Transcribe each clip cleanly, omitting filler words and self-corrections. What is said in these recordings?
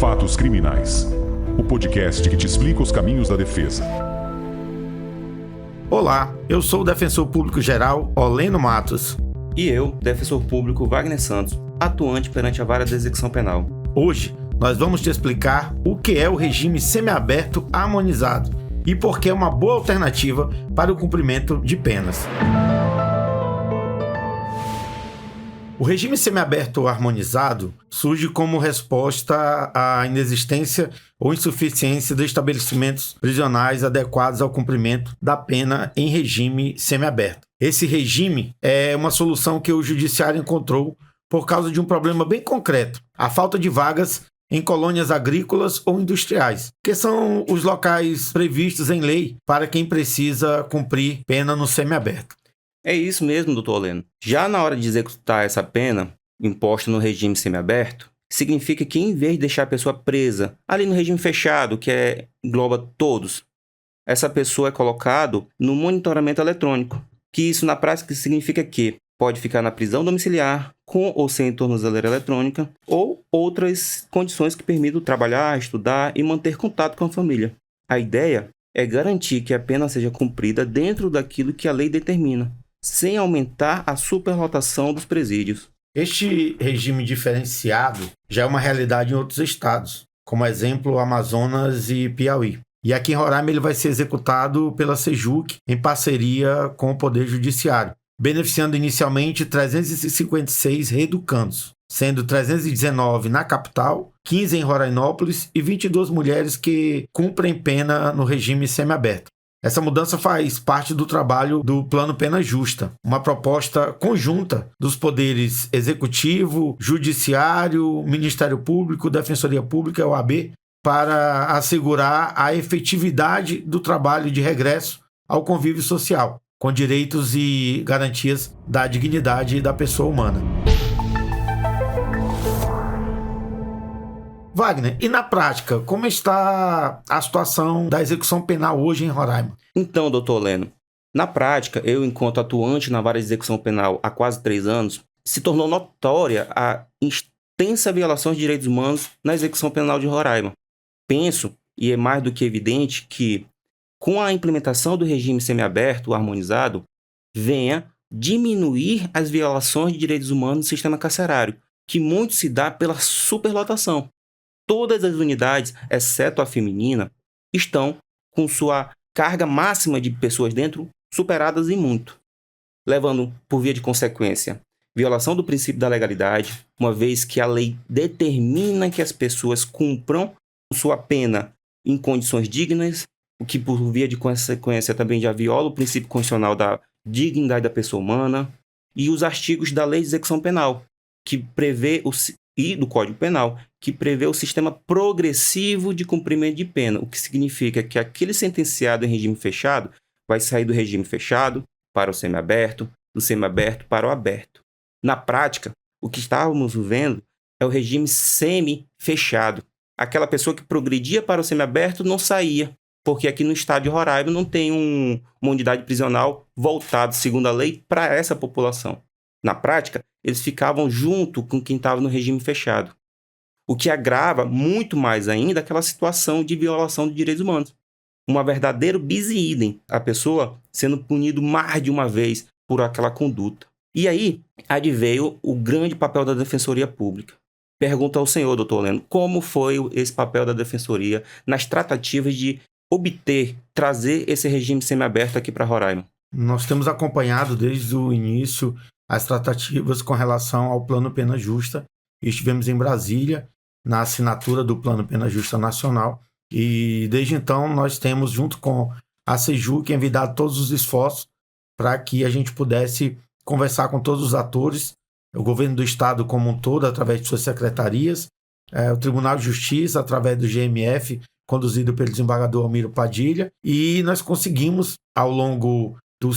Fatos Criminais, o podcast que te explica os caminhos da defesa. Olá, eu sou o defensor público geral Oleno Matos. E eu, defensor público Wagner Santos, atuante perante a Vara da Execução Penal. Hoje, nós vamos te explicar o que é o regime semiaberto harmonizado e por que é uma boa alternativa para o cumprimento de penas. O regime semiaberto harmonizado surge como resposta à inexistência ou insuficiência de estabelecimentos prisionais adequados ao cumprimento da pena em regime semiaberto. Esse regime é uma solução que o judiciário encontrou por causa de um problema bem concreto: a falta de vagas em colônias agrícolas ou industriais, que são os locais previstos em lei para quem precisa cumprir pena no semiaberto. É isso mesmo, doutor Oleno. Já na hora de executar essa pena imposta no regime semiaberto, significa que em vez de deixar a pessoa presa ali no regime fechado, que engloba todos, essa pessoa é colocado no monitoramento eletrônico, que isso na prática significa que pode ficar na prisão domiciliar, com ou sem tornozeleira eletrônica, ou outras condições que permitam trabalhar, estudar e manter contato com a família. A ideia é garantir que a pena seja cumprida dentro daquilo que a lei determina, sem aumentar a superlotação dos presídios. Este regime diferenciado já é uma realidade em outros estados, como exemplo Amazonas e Piauí. E aqui em Roraima ele vai ser executado pela Sejuc em parceria com o Poder Judiciário, beneficiando inicialmente 356 reeducandos, sendo 319 na capital, 15 em Rorainópolis e 22 mulheres que cumprem pena no regime semiaberto. Essa mudança faz parte do trabalho do Plano Pena Justa, uma proposta conjunta dos poderes executivo, judiciário, Ministério Público, Defensoria Pública, OAB, para assegurar a efetividade do trabalho de regresso ao convívio social, com direitos e garantias da dignidade da pessoa humana. Wagner, e na prática, como está a situação da execução penal hoje em Roraima? Então, doutor Oleno, na prática, eu, enquanto atuante na Vara de Execução Penal há quase 3 anos, se tornou notória a extensa violação de direitos humanos na execução penal de Roraima. Penso, e é mais do que evidente, que com a implementação do regime semiaberto harmonizado, venha diminuir as violações de direitos humanos no sistema carcerário, que muito se dá pela superlotação. Todas as unidades, exceto a feminina, estão com sua carga máxima de pessoas dentro superadas em muito, levando, por via de consequência, violação do princípio da legalidade, uma vez que a lei determina que as pessoas cumpram sua pena em condições dignas, o que, por via de consequência, também já viola o princípio constitucional da dignidade da pessoa humana, e os artigos da Lei de Execução Penal, que prevê e do Código Penal, que prevê o sistema progressivo de cumprimento de pena, o que significa que aquele sentenciado em regime fechado vai sair do regime fechado para o semiaberto, do semiaberto para o aberto. Na prática, o que estávamos vendo é o regime semi-fechado. Aquela pessoa que progredia para o semiaberto não saía, porque aqui no estado de Roraima não tem uma unidade prisional voltada, segundo a lei, para essa população. Na prática, eles ficavam junto com quem estava no regime fechado, o que agrava muito mais ainda aquela situação de violação de direitos humanos. Uma verdadeira bis in idem, a pessoa sendo punido mais de uma vez por aquela conduta. E aí, adveio o grande papel da Defensoria Pública. Pergunto ao senhor, doutor Oleno, como foi esse papel da Defensoria nas tratativas de trazer esse regime semiaberto aqui para Roraima? Nós temos acompanhado desde o início as tratativas com relação ao Plano Pena Justa. Estivemos em Brasília, na assinatura do Plano Pena Justa Nacional, e desde então nós temos, junto com a Sejuc, envidado todos os esforços para que a gente pudesse conversar com todos os atores, o governo do estado como um todo, através de suas secretarias, o Tribunal de Justiça, através do GMF, conduzido pelo desembargador Almiro Padilha, e nós conseguimos, ao longo do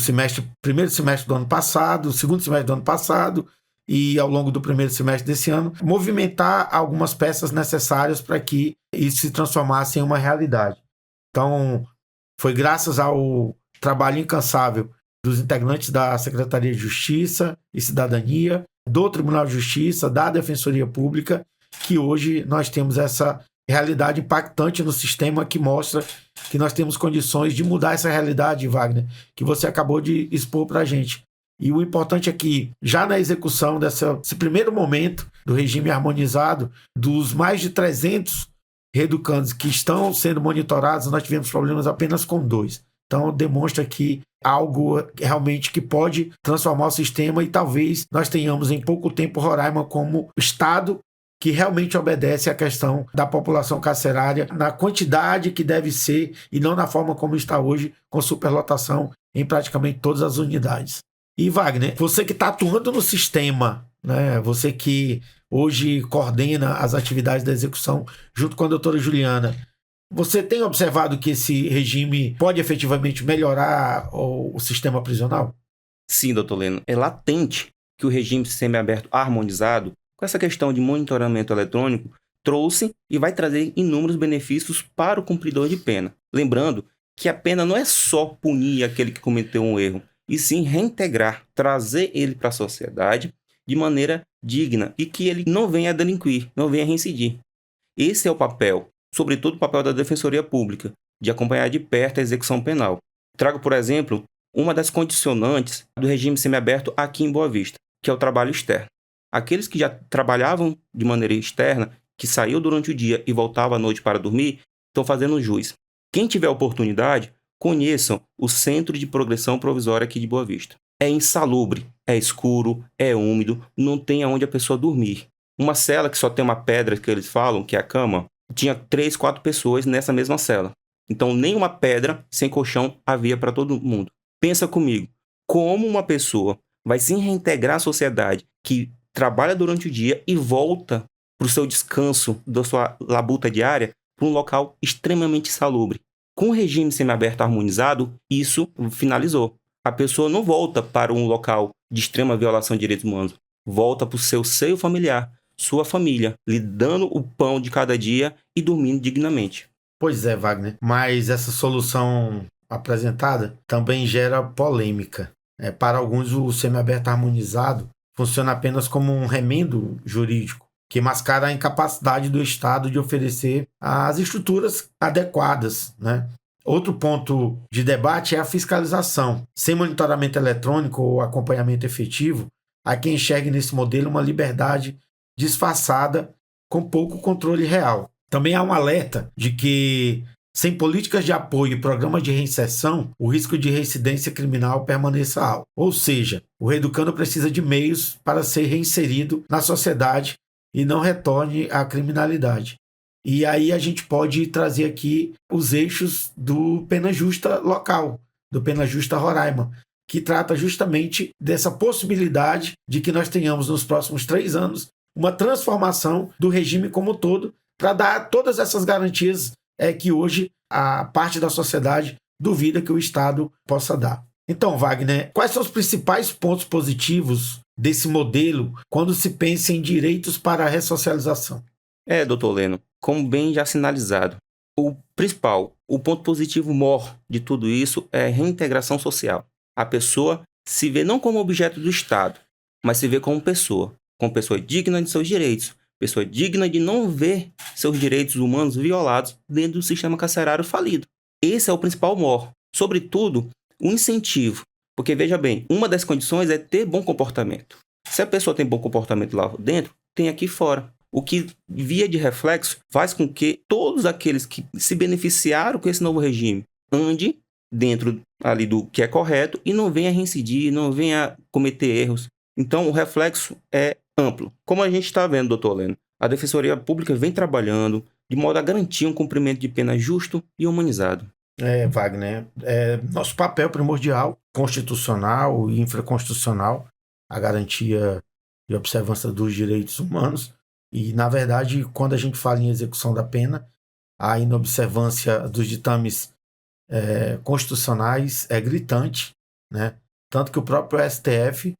primeiro semestre do ano passado, segundo semestre do ano passado e ao longo do primeiro semestre desse ano, movimentar algumas peças necessárias para que isso se transformasse em uma realidade. Então, foi graças ao trabalho incansável dos integrantes da Secretaria de Justiça e Cidadania, do Tribunal de Justiça, da Defensoria Pública, que hoje nós temos essa realidade impactante no sistema que mostra que nós temos condições de mudar essa realidade, Wagner, que você acabou de expor para a gente. E o importante é que, já na execução desse primeiro momento do regime harmonizado, dos mais de 300 reeducandos que estão sendo monitorados, nós tivemos problemas apenas com 2. Então, demonstra aqui algo realmente que pode transformar o sistema e talvez nós tenhamos em pouco tempo Roraima como estado que realmente obedece à questão da população carcerária na quantidade que deve ser e não na forma como está hoje, com superlotação em praticamente todas as unidades. E Wagner, você que está atuando no sistema, né? Você que hoje coordena as atividades da execução junto com a doutora Juliana, você tem observado que esse regime pode efetivamente melhorar o sistema prisional? Sim, doutor Leno. É latente que o regime semiaberto harmonizado, com essa questão de monitoramento eletrônico, trouxe e vai trazer inúmeros benefícios para o cumpridor de pena. Lembrando que a pena não é só punir aquele que cometeu um erro, e sim reintegrar, trazer ele para a sociedade de maneira digna e que ele não venha a delinquir, não venha a reincidir. Esse é o papel, sobretudo o papel da Defensoria Pública, de acompanhar de perto a execução penal. Trago, por exemplo, uma das condicionantes do regime semiaberto aqui em Boa Vista, que é o trabalho externo. Aqueles que já trabalhavam de maneira externa, que saiu durante o dia e voltava à noite para dormir, estão fazendo jus. Quem tiver oportunidade, conheçam o Centro de Progressão Provisória aqui de Boa Vista. É insalubre, é escuro, é úmido, não tem aonde a pessoa dormir. Uma cela que só tem uma pedra que eles falam, que é a cama, tinha 3, 4 pessoas nessa mesma cela. Então, nem uma pedra sem colchão havia para todo mundo. Pensa comigo, como uma pessoa vai se reintegrar à sociedade que trabalha durante o dia e volta para o seu descanso da sua labuta diária para um local extremamente insalubre. Com o regime semiaberto harmonizado, isso finalizou. A pessoa não volta para um local de extrema violação de direitos humanos. Volta para o seu seio familiar, sua família, lhe dando o pão de cada dia e dormindo dignamente. Pois é, Wagner. Mas essa solução apresentada também gera polêmica. Para alguns, o semiaberto harmonizado funciona apenas como um remendo jurídico que mascara a incapacidade do Estado de oferecer as estruturas adequadas, né? Outro ponto de debate é a fiscalização. Sem monitoramento eletrônico ou acompanhamento efetivo, há quem enxergue nesse modelo uma liberdade disfarçada com pouco controle real. Também há um alerta de que, sem políticas de apoio e programas de reinserção, o risco de reincidência criminal permaneça alto. Ou seja, o reeducando precisa de meios para ser reinserido na sociedade e não retorne à criminalidade. E aí a gente pode trazer aqui os eixos do Pena Justa local, do Pena Justa Roraima, que trata justamente dessa possibilidade de que nós tenhamos nos próximos 3 anos uma transformação do regime como um todo para dar todas essas garantias que hoje a parte da sociedade duvida que o Estado possa dar. Então, Wagner, quais são os principais pontos positivos desse modelo quando se pensa em direitos para a ressocialização? Doutor Leno, como bem já sinalizado, o principal, o ponto positivo maior de tudo isso é a reintegração social. A pessoa se vê não como objeto do Estado, mas se vê como pessoa digna de seus direitos, pessoa digna de não ver seus direitos humanos violados dentro do sistema carcerário falido. Esse é o principal maior. Sobretudo, o incentivo. Porque, veja bem, uma das condições é ter bom comportamento. Se a pessoa tem bom comportamento lá dentro, tem aqui fora. O que, via de reflexo, faz com que todos aqueles que se beneficiaram com esse novo regime ande dentro ali do que é correto e não venha reincidir, não venha cometer erros. Então, o reflexo é amplo. Como a gente está vendo, doutor Leno, a Defensoria Pública vem trabalhando de modo a garantir um cumprimento de pena justo e humanizado. Wagner, nosso papel primordial, constitucional e infraconstitucional, a garantia de observância dos direitos humanos. E, na verdade, quando a gente fala em execução da pena, a inobservância dos ditames constitucionais é gritante, né? Tanto que o próprio STF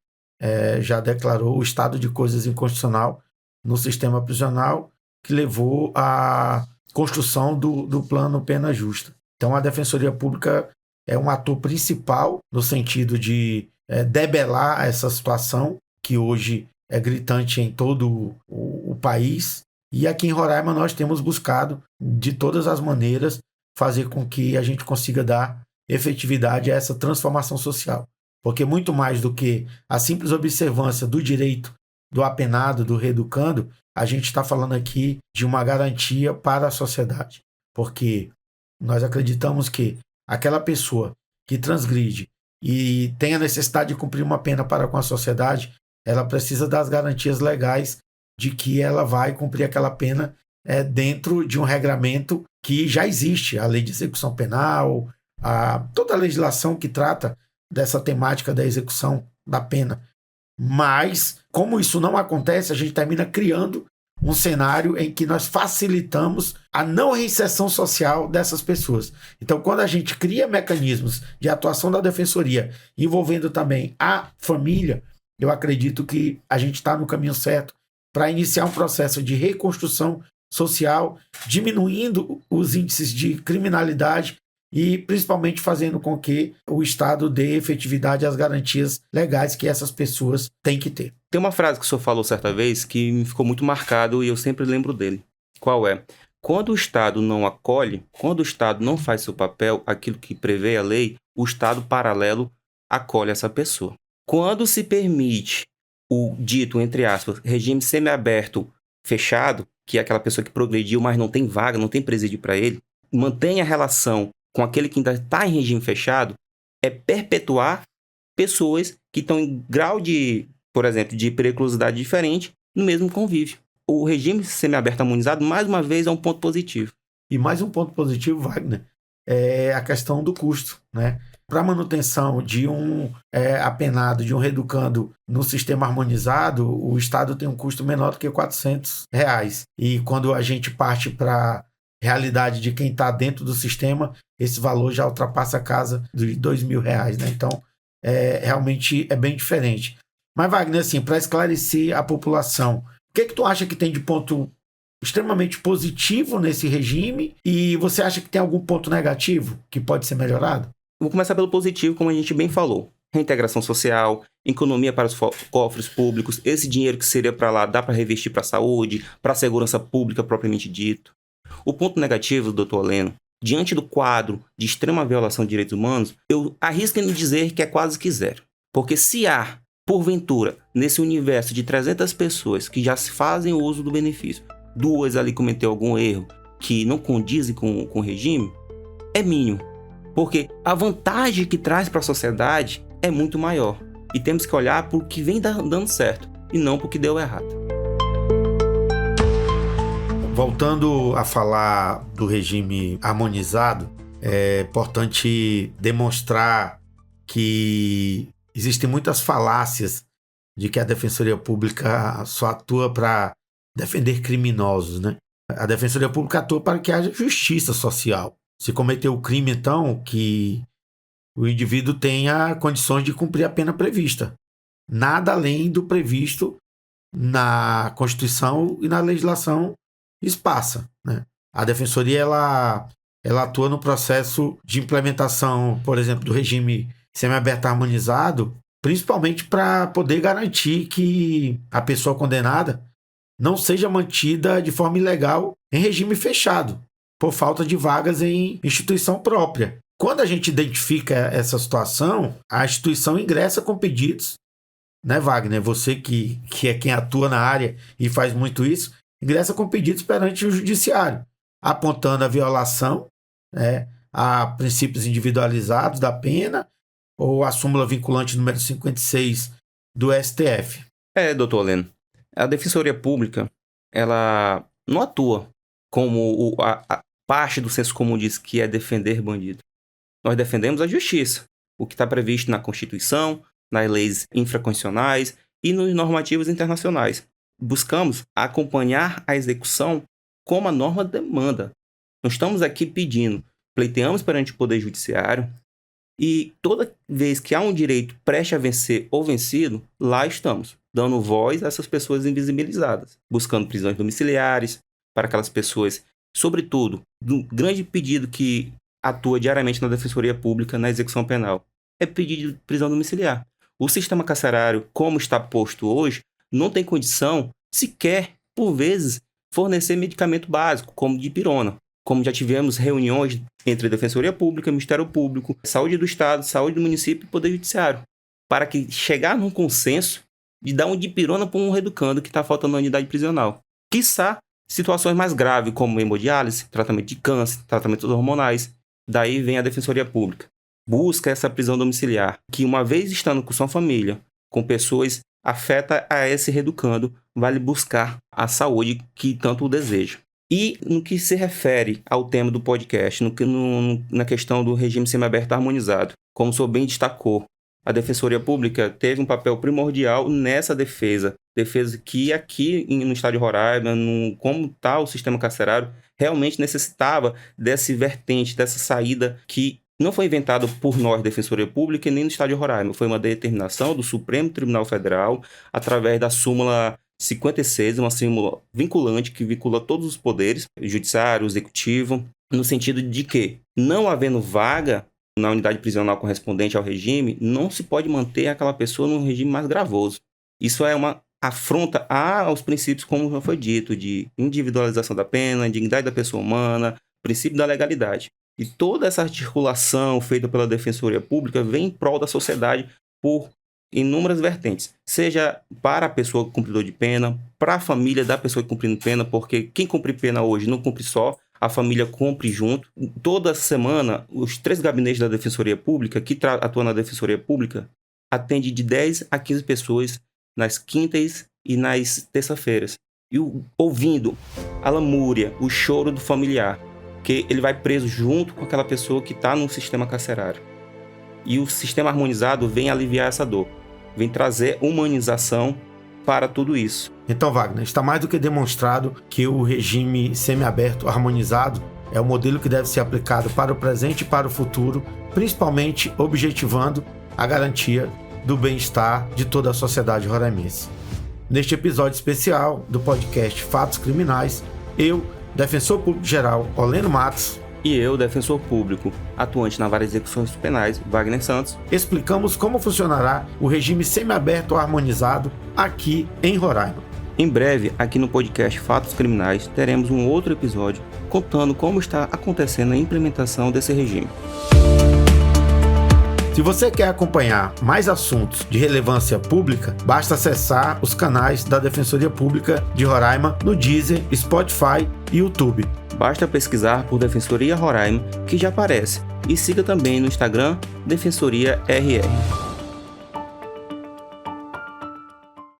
já declarou o estado de coisas inconstitucional no sistema prisional, que levou à construção do plano Pena Justa. Então, a Defensoria Pública é um ator principal no sentido de debelar essa situação que hoje é gritante em todo o país E aqui em Roraima nós temos buscado, de todas as maneiras, fazer com que a gente consiga dar efetividade a essa transformação social. Porque muito mais do que a simples observância do direito do apenado, do reeducando, a gente está falando aqui de uma garantia para a sociedade. Porque nós acreditamos que aquela pessoa que transgride e tem a necessidade de cumprir uma pena para com a sociedade, ela precisa das garantias legais de que ela vai cumprir aquela pena dentro de um regramento que já existe, a lei de execução penal, toda a legislação que trata dessa temática da execução da pena. Mas, como isso não acontece, a gente termina criando um cenário em que nós facilitamos a não reinserção social dessas pessoas. Então, quando a gente cria mecanismos de atuação da defensoria envolvendo também a família, eu acredito que a gente está no caminho certo para iniciar um processo de reconstrução social, diminuindo os índices de criminalidade e principalmente fazendo com que o Estado dê efetividade às garantias legais que essas pessoas têm que ter. Tem uma frase que o senhor falou certa vez que me ficou muito marcado e eu sempre lembro dele. Qual é? Quando o Estado não acolhe, quando o Estado não faz seu papel, aquilo que prevê a lei, o Estado paralelo acolhe essa pessoa. Quando se permite o dito, entre aspas, regime semiaberto fechado, que é aquela pessoa que progrediu, mas não tem vaga, não tem presídio para ele, mantém a relação com aquele que ainda está em regime fechado, é perpetuar pessoas que estão em grau de, por exemplo, de periculosidade diferente no mesmo convívio. O regime semiaberto harmonizado, mais uma vez, é um ponto positivo. E mais um ponto positivo, Wagner, é a questão do custo, né? Para a manutenção de um apenado, de um reeducando no sistema harmonizado, o Estado tem um custo menor do que R$400. E quando a gente parte para a realidade de quem está dentro do sistema, esse valor já ultrapassa a casa de R$2.000, né? Então, realmente é bem diferente. Mas, Wagner, assim, para esclarecer a população, o que tu acha que tem de ponto extremamente positivo nesse regime e você acha que tem algum ponto negativo que pode ser melhorado? Vou começar pelo positivo, como a gente bem falou. Reintegração social, economia para os cofres públicos, esse dinheiro que seria para lá dá para revestir para a saúde, para a segurança pública propriamente dito. O ponto negativo, doutor Heleno, diante do quadro de extrema violação de direitos humanos, eu arrisco em dizer que é quase que zero. Porque se há, porventura, nesse universo de 300 pessoas que já se fazem uso do benefício, 2 ali cometeu algum erro que não condizem com o regime, é mínimo. Porque a vantagem que traz para a sociedade é muito maior. E temos que olhar para o que vem dando certo e não para o que deu errado. Voltando a falar do regime harmonizado, é importante demonstrar que existem muitas falácias de que a Defensoria Pública só atua para defender criminosos, né? A Defensoria Pública atua para que haja justiça social. Se cometeu o crime, então, que o indivíduo tenha condições de cumprir a pena prevista. Nada além do previsto na Constituição e na legislação esparsa, né? A Defensoria ela atua no processo de implementação, por exemplo, do regime semiaberto harmonizado, principalmente para poder garantir que a pessoa condenada não seja mantida de forma ilegal em regime fechado, por falta de vagas em instituição própria. Quando a gente identifica essa situação, a instituição ingressa com pedidos, né, Wagner? Você que é quem atua na área e faz muito isso, ingressa com pedidos perante o judiciário, apontando a violação, né, a princípios individualizados da pena ou a súmula vinculante número 56 do STF. Doutor Heleno, a Defensoria Pública, ela não atua como a parte do senso comum diz que é defender bandido. Nós defendemos a justiça, o que está previsto na Constituição, nas leis infraconstitucionais e nos normativos internacionais. Buscamos acompanhar a execução como a norma demanda. Nós estamos aqui pedindo, pleiteamos perante o Poder Judiciário e toda vez que há um direito prestes a vencer ou vencido, lá estamos, dando voz a essas pessoas invisibilizadas, buscando prisões domiciliares para aquelas pessoas, sobretudo, do grande pedido que atua diariamente na Defensoria Pública na execução penal, é pedido de prisão domiciliar. O sistema carcerário, como está posto hoje, não tem condição sequer, por vezes, fornecer medicamento básico, como dipirona. Como já tivemos reuniões entre a Defensoria Pública, Ministério Público, Saúde do Estado, Saúde do Município e Poder Judiciário, para que chegar num consenso de dar um dipirona para um reeducando que está faltando na unidade prisional. Quiçá situações mais graves, como hemodiálise, tratamento de câncer, tratamentos hormonais. Daí vem a Defensoria Pública. Busca essa prisão domiciliar, que uma vez estando com sua família, com pessoas afeta a esse reeducando, vale buscar a saúde que tanto o deseja. E no que se refere ao tema do podcast, na questão do regime semiaberto harmonizado, como o senhor bem destacou, a Defensoria Pública teve um papel primordial nessa defesa que aqui no estado de Roraima, como está o sistema carcerário, realmente necessitava dessa vertente, dessa saída que não foi inventada por nós, Defensoria Pública, nem no estado de Roraima. Foi uma determinação do Supremo Tribunal Federal, através da súmula 56, uma súmula vinculante que vincula todos os poderes, judiciário, executivo, no sentido de que, não havendo vaga na unidade prisional correspondente ao regime, não se pode manter aquela pessoa num regime mais gravoso. Isso é uma afronta aos princípios, como já foi dito, de individualização da pena, dignidade da pessoa humana, princípio da legalidade. E toda essa articulação feita pela Defensoria Pública vem em prol da sociedade por inúmeras vertentes, seja para a pessoa cumpridor de pena, para a família da pessoa cumprindo pena, porque quem cumpre pena hoje não cumpre só, a família cumpre junto. Toda semana, os 3 gabinetes da Defensoria Pública, que atuam na Defensoria Pública, atende de 10 a 15 pessoas nas quintas e nas terças-feiras. E ouvindo a lamúria, o choro do familiar, que ele vai preso junto com aquela pessoa que está no sistema carcerário. E o sistema harmonizado vem aliviar essa dor, vem trazer humanização para tudo isso. Então, Wagner, está mais do que demonstrado que o regime semiaberto harmonizado é o modelo que deve ser aplicado para o presente e para o futuro, principalmente objetivando a garantia do bem-estar de toda a sociedade roraimense. Neste episódio especial do podcast Fatos Criminais, eu, Defensor Público Geral Oleno Matos, e eu, Defensor Público, atuante na Vara de Execuções Penais, Wagner Santos, explicamos como funcionará o regime semiaberto harmonizado aqui em Roraima. Em breve, aqui no podcast Fatos Criminais, teremos um outro episódio contando como está acontecendo a implementação desse regime. Se você quer acompanhar mais assuntos de relevância pública, basta acessar os canais da Defensoria Pública de Roraima no Deezer, Spotify e YouTube. Basta pesquisar por Defensoria Roraima, que já aparece, e siga também no Instagram Defensoria RR.